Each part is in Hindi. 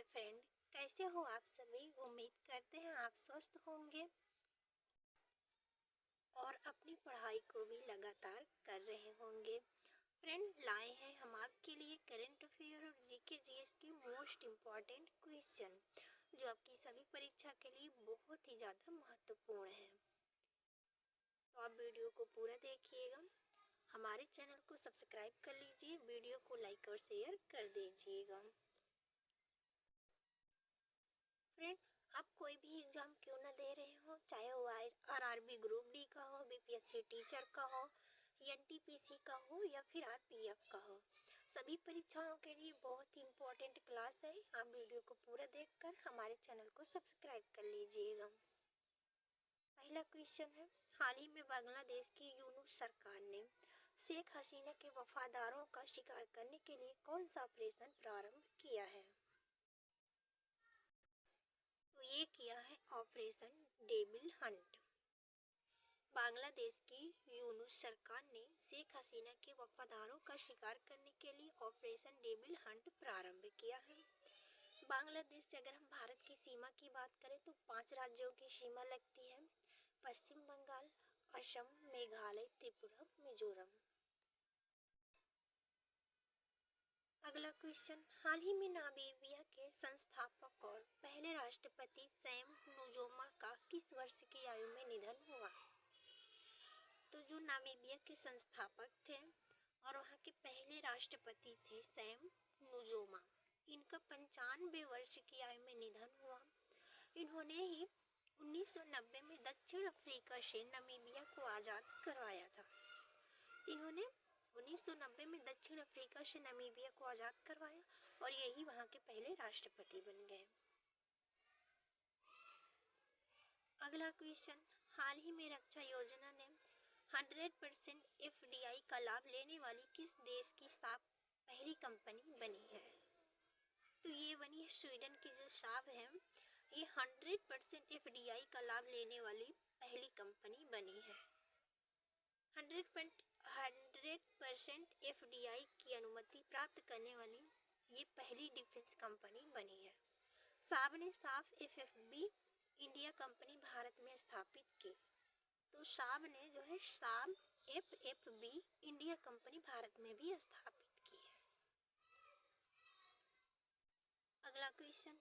फ्रेंड, कैसे हो आप सभी। उम्मीद करते हैं आप स्वस्थ होंगे और अपनी पढ़ाई को भी लगातार कर रहे होंगे। फ्रेंड, लाए हैं हम आपके लिए करंट अफेयर और जीके जीएस के मोस्ट इम्पॉर्टेंट क्वेश्चन जो आपकी सभी परीक्षा के लिए बहुत ही ज़्यादा महत्वपूर्ण है। तो आप वीडियो को पूरा देखिएगा, हमारे चैनल को सब्सक्राइब कर लीजिए, वीडियो को लाइक और शेयर कर दीजिएगा। फ्रेंड, आप कोई भी एग्जाम क्यों ना दे रहे हो, चाहे वो आरआरबी ग्रुप डी का हो, बीपीएससी टीचर का हो, एनटीपीसी का हो या फिर आरपीएफ का हो, सभी परीक्षाओं के लिए बहुत ही इम्पोर्टेंट क्लास है। आप वीडियो को पूरा देखकर हमारे चैनल को सब्सक्राइब कर लीजिएगा। पहला क्वेश्चन है, हाल ही में बांग्लादेश की यूनूस सरकार ने शेख हसीना के वफादारों का शिकार करने के लिए कौन सा ऑपरेशन प्रारंभ किया है। तो ये किया है ऑपरेशन डेविल हंट। बांग्लादेश की यूनुस सरकार ने शेख हसीना के वफादारों का शिकार करने के लिए ऑपरेशन डेविल हंट प्रारंभ किया है। बांग्लादेश से अगर हम भारत की सीमा की बात करें तो 5 राज्यों की सीमा लगती है, पश्चिम बंगाल, असम, मेघालय, त्रिपुरा, मिजोरम। अगला क्वेश्चन, हाल ही में नामीबिया के संस्थापक और पहले राष्ट्रपति सैम नुजोमा का किस वर्ष की आयु में निधन हुआ। तो जो नामीबिया के संस्थापक थे और वहाँ के पहले राष्ट्रपति थे सैम नुजोमा, इनका 95 वर्ष की आयु में निधन हुआ। इन्होंने ही 1990 में दक्षिण अफ्रीका से नामीबिया को आज़ाद करवाया था। इन्होंने 1990 में दक्षिण अफ्रीका से नामीबिया को आज़ाद करवाया और यही वहाँ के पहले राष्ट्रपति बन गए। अगला क्वेश्चन, हाल ही में रक्षा योजना ने 100% एफडीआई का लाभ लेने वाली किस देश की पहली कंपनी बनी है। तो ये बनी है स्वीडन की जो साब है, ये 100% एफडीआई का लाभ लेने वाली पहली कंपनी बनी है। 100% एफडीआई की अनुमति प्राप्त करने वाली ये पहली डिफेंस कंपनी बनी है। साब ने साफ एफएफबी इंडिया कंपनी भारत में स्थापित की। तो साब ने जो है साब एफएफबी इंडिया कंपनी भारत में भी स्थापित की है। अगला क्वेश्चन,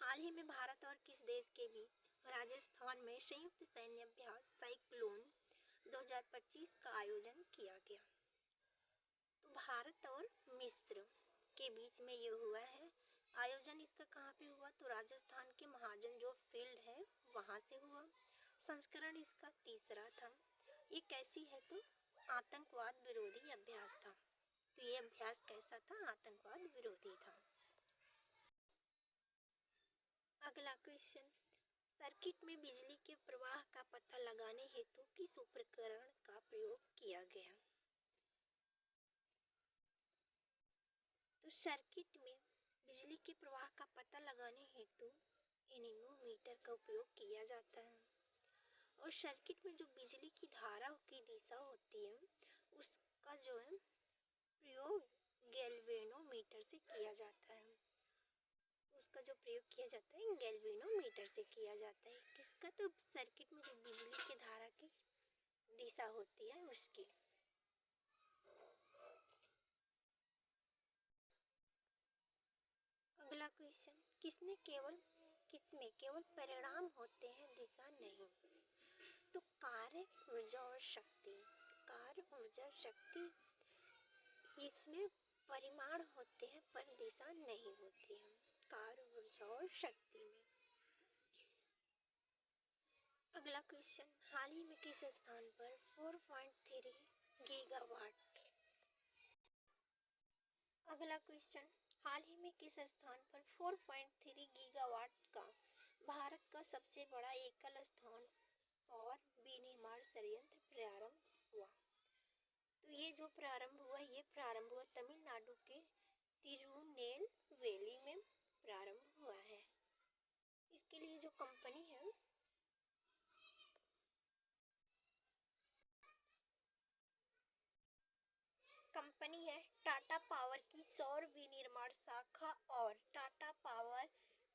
हाल ही में भारत और किस देश के बीच राजस्थान में संयुक्त सैन्य अभ्यास साइक्लोन 2025 का आयोजन किया गया। तो भारत और मिस्र के बीच में ये हुआ है आयोजन। इसका कहाँ पे हुआ, तो राजस्थान के महाजन जो फील्ड है वहाँ से हुआ। संस्करण इसका तीसरा था। ये कैसी है, तो आतंकवाद विरोधी अभ्यास था। तो ये अभ्यास कैसा था, आतंकवाद विरोधी था। अगला क्वेश्चन, सर्किट में बिजली के प्रवाह का पता लगाने हेतु किस उपकरण का प्रयोग किया गया। तो सर्किट में बिजली के प्रवाह का पता लगाने हेतु एनीमोमीटर का उपयोग किया जाता है। और सर्किट में जो बिजली की धारा की दिशा होती है उसका जो है प्रयोग गैल्वेनोमीटर से किया जाता है। उसका जो प्रयोग किया जाता है गैल्वेनोमीटर से किया जाता है। किसका, तो सर्किट में जो बिजली की धारा की दिशा होती है उसकी। अगला क्वेश्चन, किसमें केवल परिणाम होते हैं, दिशा नहीं। तो कार्य, ऊर्जा और शक्ति। कार्य, ऊर्जा, शक्ति, इसमें परिमाण होते हैं पर दिशा नहीं होती है। कार्य, ऊर्जा और शक्ति में। अगला क्वेश्चन, हाल ही में किस स्थान पर 4.3 गीगावाट। अगला क्वेश्चन, हाल ही में किस स्थान पर 4.3 गीगावाट का भारत का सबसे बड़ा एकल स्थान सौर विनिर्माण संयंत्र प्रारंभ हुआ। तो ये जो प्रारंभ हुआ तमिलनाडु के तिरुनेलवेली में प्रारंभ हुआ है। इसके लिए जो कंपनी है कंपनी है टाटा पावर की सौर विनिर्माण शाखा और Tata power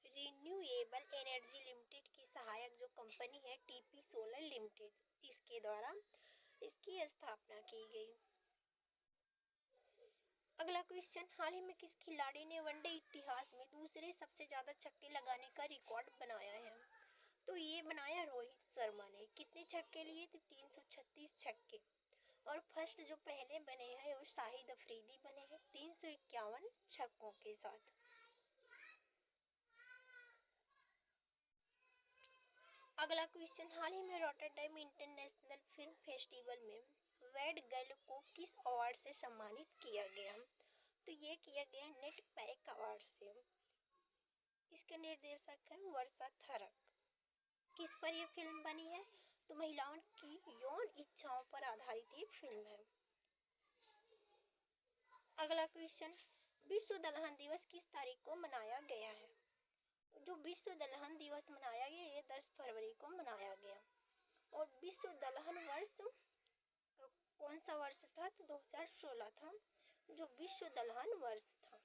renewable energy limited की सहायक जो कंपनी है टीपी सोलर लिमिटेड, इसके द्वारा इसकी स्थापना की गई। अगला क्वेश्चन, हाल ही में किस खिलाड़ी ने वनडे इतिहास में दूसरे सबसे ज्यादा छक्के लगाने का रिकॉर्ड बनाया है? तो ये बनाया रोहित शर्मा ने। कितने छक्के लिए थे? 336 छक्के। और फर्स्ट जो पहले बने हैं वो शाहिद अफरीदी बने हैं 351 छक्कों के साथ। अगला क्वेश्चन, हाल ही में रॉटरडैम इंटरनेशनल फिल्म फेस्टिवल में वेड गर्ल को किस अवार्ड से सम्मानित किया गया? तो ये किया गया नेट पैक अवार्ड से। इसके निर्देशक है वर्षा थरक। किस पर यह फिल्म बनी है? तो महिलाओं की यौन इच्छाओं पर आधारित ये फिल्म है। अगला क्वेश्चन, विश्व दलहन दिवस किस तारीख को मनाया गया है? जो विश्व दलहन दिवस मनाया गया ये 10 फरवरी को मनाया गया। और विश्व दलहन वर्ष कौन सा वर्ष था? तो 2016 था जो विश्व दलहन वर्ष था।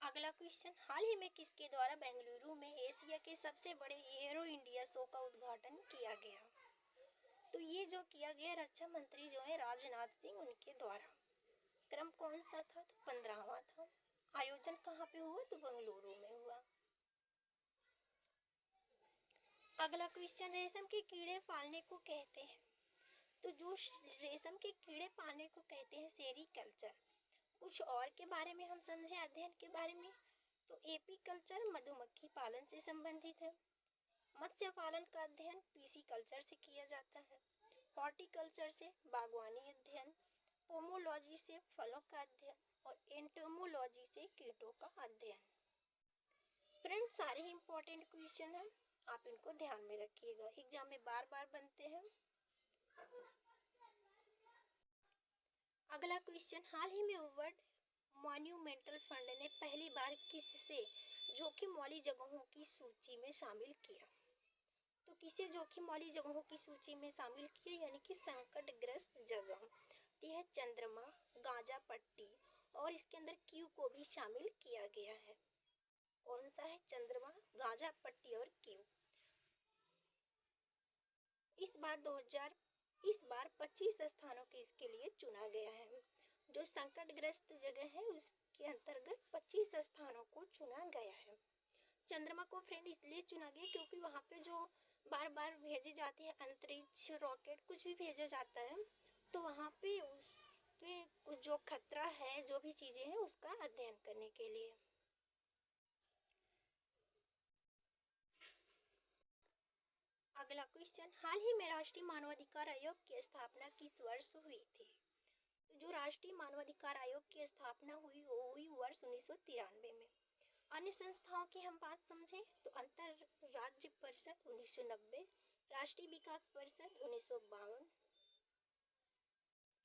अगला क्वेश्चन, हाल ही में किसके द्वारा बेंगलुरु में एशिया के सबसे बड़े एरो इंडिया शो का उद्घाटन किया गया? तो ये जो किया गया रक्षा मंत्री जो है राजनाथ सिंह उनके द्वारा। क्रम कौन सा था? तो 15वां था। आयोजन कहाँ पे हुआ? तो बेंगलुरु में हुआ। अगला क्वेश्चन, रेशम के कीड़े पालने को कहते हैं? तो जो रेशम के कीड़े पालने को कहते हैं सेरीकल्चर। कुछ और के बारे में हम समझे अध्ययन के बारे में, तो एपीकल्चर मधुमक्खी पालन से संबंधित है। मत्स्य पालन का अध्ययन पीसीकल्चर से किया जाता है। हॉर्टिकल्चर से बागवानी अध्ययन, पोमोलॉजी से फलों का अध्ययन और एंटोमोलॉजी से कीटों का अध्ययन। फ्रेंड्स, सारे ही इंपॉर्टेंट क्वेश्चन हैं, आप इनको ध्यान में रखिएगा, एग्जाम में बार बार बनते हैं। अगला क्वेश्चन, हाल ही में वर्ल्ड मॉन्यूमेंटल फंड ने पहली बार किससे जोखिम वाली जगहों की सूची में शामिल किया? तो किसे जोखिम वाली जगहों की सूची में शामिल किया यानी कि संकटग्रस्त जगह? यह चंद्रमा, गाजा पट्टी और इसके अंदर क्यू को भी शामिल किया गया है। कौन सा है? चंद्रमा, गाजा पट्टी और क्यू। इस बार 25 स्थानों के इसके लिए चुना गया है। जो संकटग्रस्त जगह है उसके अंतर्गत 25 स्थानों को चुना गया है। चंद्रमा को फ्रेंड इसलिए चुना गया क्योंकि वहाँ पे जो बार बार भेजे जाते हैं अंतरिक्ष रॉकेट कुछ भी भेजा जाता है तो वहाँ पे उस पे जो खतरा है जो भी चीजें हैं उसका अध्ययन करने के लिए। अगला क्वेश्चन, हाल ही में राष्ट्रीय मानवाधिकार आयोग की स्थापना किस वर्ष हुई थी? जो राष्ट्रीय मानवाधिकार आयोग की स्थापना हुई वो हुई वर्ष 1993 में। अन्य संस्थाओं की हम बात समझें तो अंतर राज्य परिषद 1990, राष्ट्रीय विकास परिषद 1952,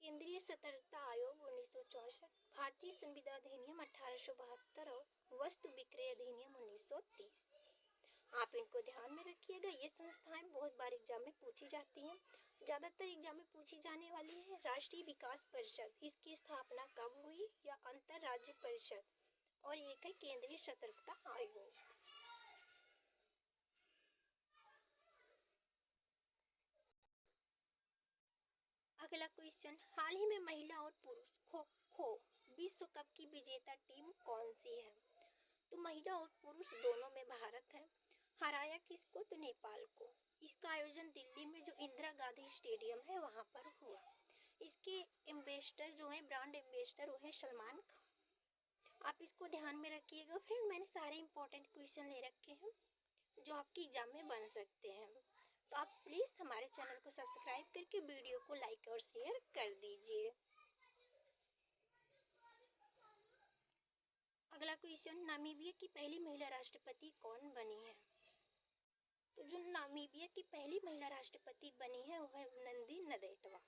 केंद्रीय सतर्कता आयोग 1964, भारतीय संविदा अधिनियम 1872 और वस्तु विक्रय अधिनियम 1930। आप इनको ध्यान में रखिएगा, ये संस्थाएं बहुत बार एग्जाम में पूछी जाती हैं। ज्यादातर एग्जाम में पूछी जाने वाली है राष्ट्रीय विकास परिषद, इसकी स्थापना कब हुई या अंतर राज्य परिषद, और एक है केंद्रीय सतर्कता आयोग। अगला क्वेश्चन, हाल ही में महिला और पुरुष खो खो विश्व कप की विजेता टीम कौन सी है? तो महिला और पुरुष दोनों में भारत है। हराया किसको? तो नेपाल को। इसका आयोजन दिल्ली में जो इंदिरा गांधी स्टेडियम है वहां पर हुआ। इसके एम्बेसडर जो है ब्रांड एम्बेसडर वो है सलमान खान। आप इसको ध्यान में रखिएगा फ्रेंड, मैंने सारे इंपॉर्टेंट क्वेश्चन ले रखे हैं जो आपके एग्जाम में बन सकते हैं। तो आप प्लीज हमारे चैनल को सब्सक्राइब करके वीडियो को लाइक और शेयर कर दीजिए। अगला क्वेश्चन, नामीबिया की पहली महिला राष्ट्रपति कौन बनी है? तो जो नामीबिया की पहली महिला राष्ट्रपति बनी है वह है नंदी नदेतवा।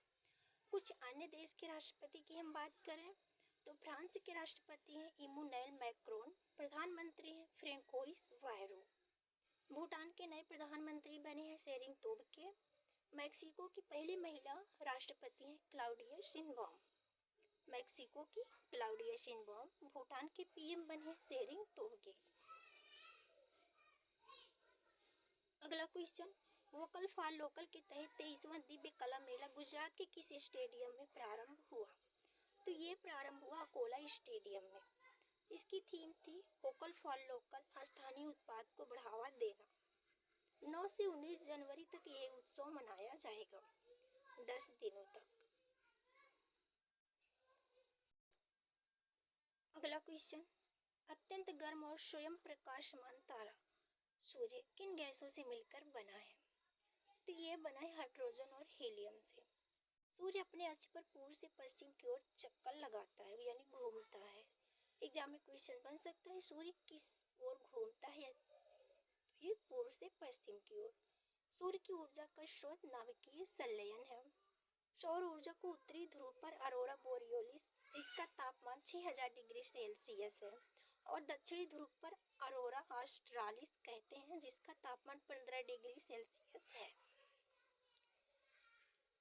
कुछ अन्य देश के राष्ट्रपति की हम बात करें तो फ्रांस के राष्ट्रपति हैं इमैनुएल मैक्रोन, प्रधानमंत्री हैं फ्रेंकोइस बायरो। भूटान के नए प्रधानमंत्री बने हैं शेरिंग तोब्गे। मैक्सिको की पहली महिला राष्ट्रपति हैं क्लाउडिया शिनबाम। मैक्सिको की क्लाउडिया शिनबॉम भूटान के पीएम बने शेरिंग तोब्गे। अगला क्वेश्चन, वोकल फॉर लोकल के तहत 23वां दिव्य कला मेला गुजरात के किस स्टेडियम में प्रारंभ हुआ? तो ये प्रारंभ हुआ अकोला स्टेडियम में। इसकी थीम थी वोकल फॉर लोकल, स्थानीय उत्पाद को बढ़ावा देना। 9 से 19 जनवरी तक ये उत्सव मनाया जाएगा, 10 दिनों तक। अगला क्वेश्चन, अत्यंत गर्म और स्वयं प्रकाशमान तारा सूर्य किन गैसों से मिलकर बना है? तो ये बना है हाइड्रोजन और हीलियम से। सूर्य अपने अक्ष पर पूर्व से पश्चिम की ओर चक्कर लगाता है, यानी घूमता है। एग्जाम में क्वेश्चन बन सकता है सूर्य किस ओर घूमता है? ये पूर्व से पश्चिम की ओर। सूर्य की ऊर्जा का स्रोत नाभिकीय संलयन है। सौर ऊर्जा को उत्तरी ध्रुव पर अरोरा बोरियोलिस, जिसका तापमान 6000 डिग्री सेल्सियस है, और दक्षिणी ध्रुव पर अरोरा ऑस्ट्रालिस कहते हैं, जिसका तापमान 15 डिग्री सेल्सियस है।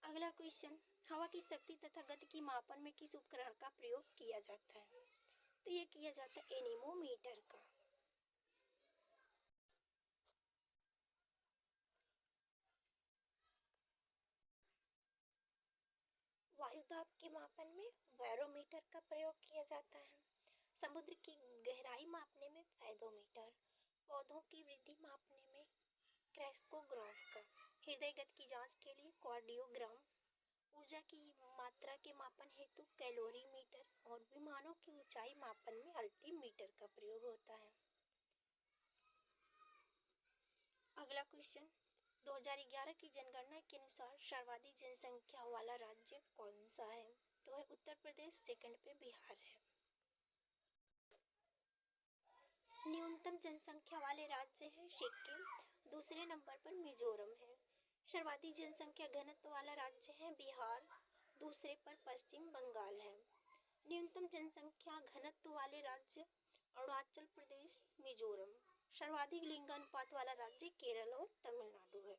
अगला क्वेश्चन, हवा की शक्ति तथा गति की मापन में किस उपकरण का प्रयोग किया जाता है? तो ये किया जाता है एनीमोमीटर का। वायुदाब के मापन में बैरोमीटर का प्रयोग किया जाता है। समुद्र की गहराई मापने में फेदोमीटर, पौधों की वृद्धि मापने में क्रेस्कोग्राफ का, हृदय गति की जांच के लिए कार्डियोग्राम, ऊर्जा की मात्रा के मापन हेतु कैलोरीमीटर, और विमानों की ऊंचाई मापन में अल्टीमीटर का प्रयोग होता है। अगला क्वेश्चन, 2011 की जनगणना के अनुसार सर्वाधिक जनसंख्या वाला राज्य कौन सा है? तो है उत्तर प्रदेश, सेकंड पे बिहार है। न्यूनतम जनसंख्या वाले राज्य है सिक्किम, दूसरे नंबर पर मिजोरम है। सर्वाधिक जनसंख्या घनत्व वाला राज्य है बिहार, दूसरे पर पश्चिम बंगाल है। न्यूनतम जनसंख्या घनत्व वाले राज्य अरुणाचल प्रदेश, मिजोरम। सर्वाधिक लिंगानुपात वाला राज्य केरल और तमिलनाडु है।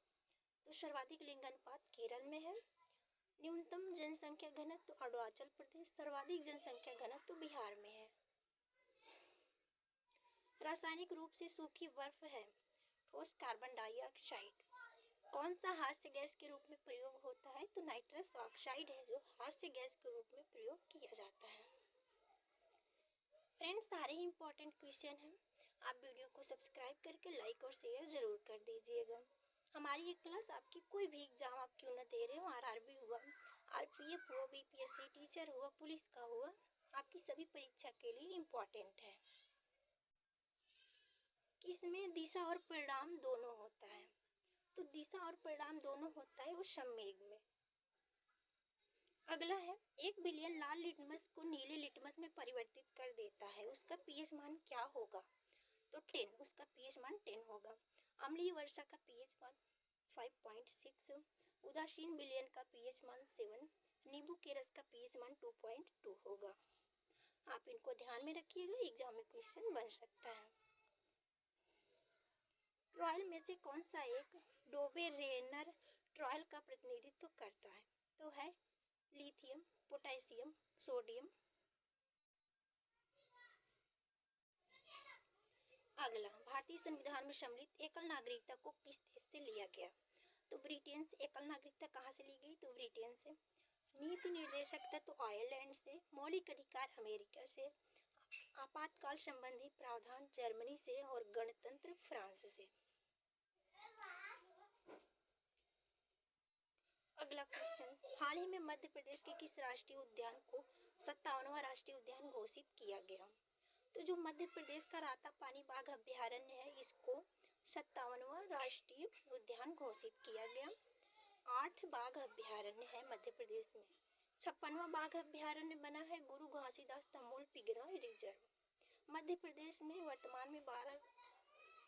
तो सर्वाधिक लिंगानुपात केरल में है। न्यूनतम जनसंख्या घनत्व अरुणाचल प्रदेश, सर्वाधिक जनसंख्या घनत्व बिहार में है। रासायनिक रूप से सूखी बर्फ है ठोस कार्बन डाइऑक्साइड। कौन सा हास्य गैस के रूप में प्रयोग होता है? तो नाइट्रस ऑक्साइड है जो हास्य गैस के रूप में प्रयोग किया जाता है। फ्रेंड्स, सारे ही इंपॉर्टेंट क्वेश्चन हैं। आप वीडियो को सब्सक्राइब करके लाइक और शेयर जरूर कर दीजिएगा। हमारी ये क्लास आपकी कोई भी एग्जाम आप क्यों न दे रहे हो, आरआरबी हुआ, आरपीएफ हुआ, बीपीएससी टीचर हुआ, पुलिस का हुआ, आपकी सभी परीक्षा के लिए इम्पोर्टेंट है। किसमें दिशा और परिणाम दोनों होता है? तो दिशा और परिणाम दोनों होता है वो संवेग में। अगला है, 1 बिलियन लाल लिटमस को नीले लिटमस में परिवर्तित कर देता है, उसका पीएच मान क्या होगा? तो 10, उसका पीएच मान 10 होगा। अम्लीय वर्षा का पीएच मान 5.6, उदासीन विलयन का पीएच मान 7, नींबू के रस का पीएच मान 2.2 होगा। आप इनको ध्यान में रखिएगा, एग्जाम में क्वेश्चन बन सकता है। ट्रॉयल में से कौन सा एक डोबेरेनर ट्रॉयल का प्रतिनिधित्व करता है? तो है लिथियम, पोटेशियम, सोडियम। अगला, भारतीय संविधान में सम्मिलित एकल नागरिकता को किस देश से लिया गया? तो ब्रिटेन से। एकल नागरिकता कहाँ से ली गई? तो ब्रिटेन से। नीति निर्देशक तत्व आयरलैंड से, मौलिक अधिकार अमेरिका से, आपातकाल संबंधी प्रावधान जर्मनी से, और गणतंत्र फ्रांस से। अगला क्वेश्चन, हाल ही में मध्य प्रदेश के किस राष्ट्रीय उद्यान को 57वां राष्ट्रीय उद्यान घोषित किया गया? तो जो मध्य प्रदेश का रातापानी बाघ अभ्यारण्य है, इसको 57वां राष्ट्रीय उद्यान घोषित किया गया। 8 बाघ अभ्यारण्य है मध्य प्रदेश में। 56वां बाघ अभ्यारण्य बना है गुरु घासीदास तमोल पिगरा रिजर्व। मध्य प्रदेश में वर्तमान में 12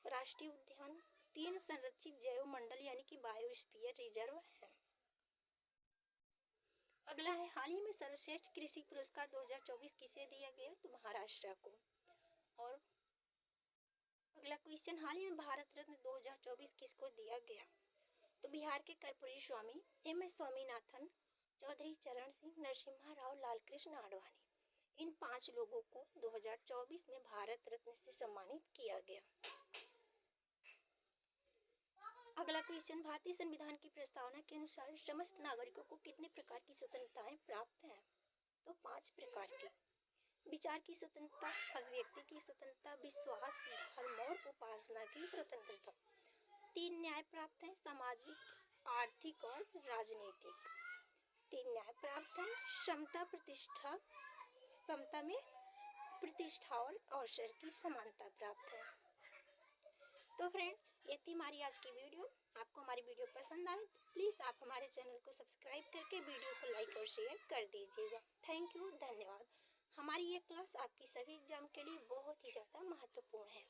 राष्ट्रीय उद्यान, 3 संरक्षित जैव मंडल यानी कि बायोस्फीयर रिजर्व है। अगला है, हाल ही में सर्वश्रेष्ठ कृषि पुरस्कार 2024 किसे दिया गया? तो महाराष्ट्र को। और अगला क्वेश्चन, हाल ही में भारत रत्न 2024 किसको दिया गया? तो बिहार के कर्पूरी स्वामी एम एस स्वामीनाथन चौधरी चरण सिंह, नरसिम्हा राव, लालकृष्ण आडवाणी। इन 5 लोगों को 2024 में भारत रत्न से सम्मानित किया गया। अगला क्वेश्चन, भारतीय संविधान की प्रस्तावना के अनुसार समस्त नागरिकों को कितने प्रकार की स्वतंत्रताएं प्राप्त हैं? तो 5 प्रकार की। विचार की स्वतंत्रता, अभिव्यक्ति की स्वतंत्रता, विश्वास, धर्म और उपासना की स्वतंत्रता। 3 न्याय प्राप्त है, सामाजिक, आर्थिक और राजनीतिक। 3 न्याय प्राप्त है, समता में प्रतिष्ठा और अवसर की समानता प्राप्त है। तो फ्रेंड, ये थी हमारी आज की वीडियो। आपको हमारी वीडियो पसंद आए तो प्लीज़ आप हमारे चैनल को सब्सक्राइब करके वीडियो को लाइक और शेयर कर दीजिएगा। थैंक यू, धन्यवाद। हमारी ये क्लास आपकी सभी एग्जाम के लिए बहुत ही ज़्यादा महत्वपूर्ण है।